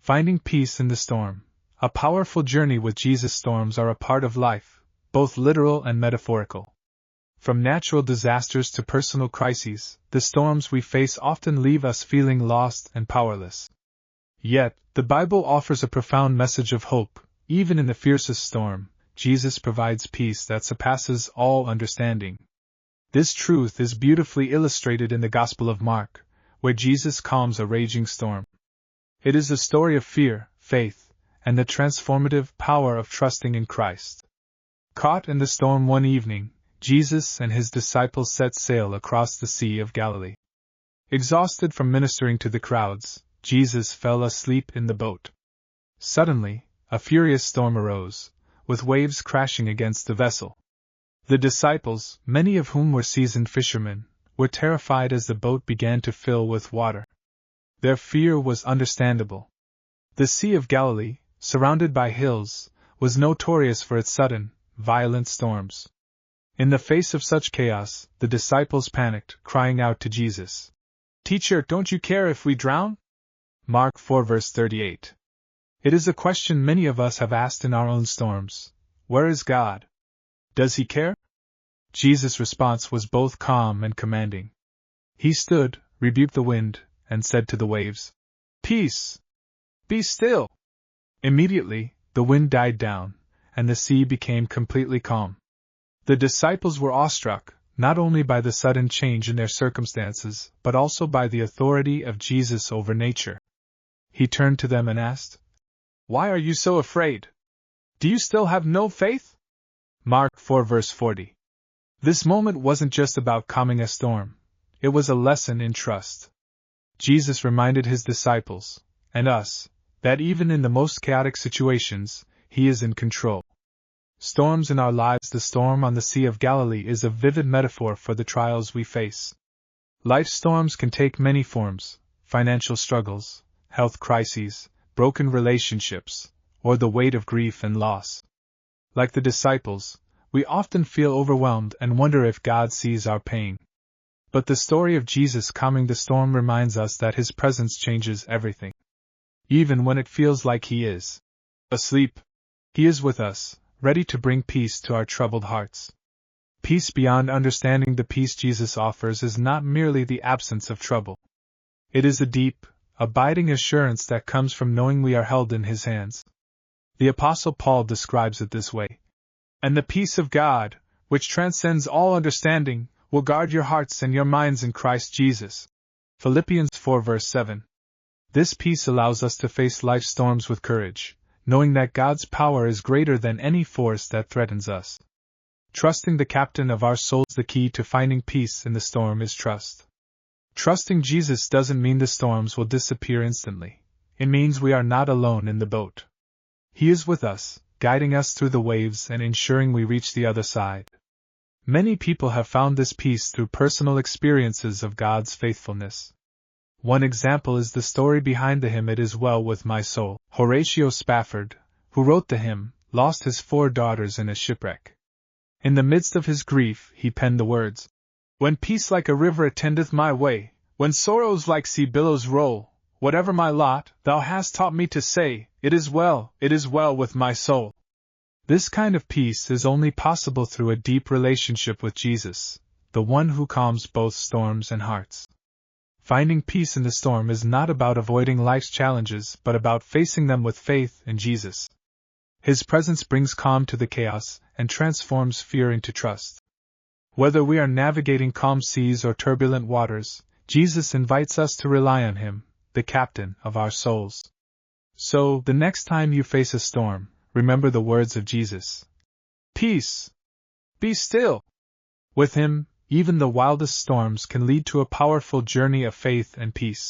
Finding peace in the storm. A powerful journey with Jesus. Storms are a part of life, both literal and metaphorical. From natural disasters to personal crises, the storms we face often leave us feeling lost and powerless. Yet, the Bible offers a profound message of hope. Even in the fiercest storm, Jesus provides peace that surpasses all understanding. This truth is beautifully illustrated in the Gospel of Mark, where Jesus calms a raging storm. It is a story of fear, faith, and the transformative power of trusting in Christ. Caught in the storm one evening, Jesus and his disciples set sail across the Sea of Galilee. Exhausted from ministering to the crowds, Jesus fell asleep in the boat. Suddenly, a furious storm arose, with waves crashing against the vessel. The disciples, many of whom were seasoned fishermen, were terrified as the boat began to fill with water. Their fear was understandable. The Sea of Galilee, surrounded by hills, was notorious for its sudden, violent storms. In the face of such chaos, the disciples panicked, crying out to Jesus, "Teacher, don't you care if we drown?" Mark 4 verse 38. It is a question many of us have asked in our own storms. Where is God? Does he care? Jesus' response was both calm and commanding. He stood, rebuked the wind, and said to the waves, "Peace! Be still!" Immediately, the wind died down, and the sea became completely calm. The disciples were awestruck, not only by the sudden change in their circumstances, but also by the authority of Jesus over nature. He turned to them and asked, "Why are you so afraid? Do you still have no faith?" Mark 4 verse 40. This moment wasn't just about calming a storm. It was a lesson in trust. Jesus reminded his disciples, and us, that even in the most chaotic situations, he is in control. Storms in our lives. The storm on the Sea of Galilee is a vivid metaphor for the trials we face. Life's storms can take many forms: financial struggles, health crises, broken relationships, or the weight of grief and loss. Like the disciples, we often feel overwhelmed and wonder if God sees our pain. But the story of Jesus calming the storm reminds us that his presence changes everything. Even when it feels like he is asleep, he is with us, ready to bring peace to our troubled hearts. Peace beyond understanding. The peace Jesus offers is not merely the absence of trouble. It is a deep, abiding assurance that comes from knowing we are held in his hands. The Apostle Paul describes it this way, "And the peace of God, which transcends all understanding, will guard your hearts and your minds in Christ Jesus." Philippians 4 verse 7. This peace allows us to face life's storms with courage, knowing that God's power is greater than any force that threatens us. Trusting the captain of our souls. The key to finding peace in the storm is trust. Trusting Jesus doesn't mean the storms will disappear instantly. It means we are not alone in the boat. He is with us, guiding us through the waves and ensuring we reach the other side. Many people have found this peace through personal experiences of God's faithfulness. One example is the story behind the hymn "It Is Well With My Soul." Horatio Spafford, who wrote the hymn, lost his 4 daughters in a shipwreck. In the midst of his grief, he penned the words, "When peace like a river attendeth my way, when sorrows like sea billows roll, whatever my lot, thou hast taught me to say, it is well with my soul." This kind of peace is only possible through a deep relationship with Jesus, the one who calms both storms and hearts. Finding peace in the storm is not about avoiding life's challenges but about facing them with faith in Jesus. His presence brings calm to the chaos and transforms fear into trust. Whether we are navigating calm seas or turbulent waters, Jesus invites us to rely on him, the captain of our souls. So, the next time you face a storm, remember the words of Jesus. Peace! Be still! With him, even the wildest storms can lead to a powerful journey of faith and peace.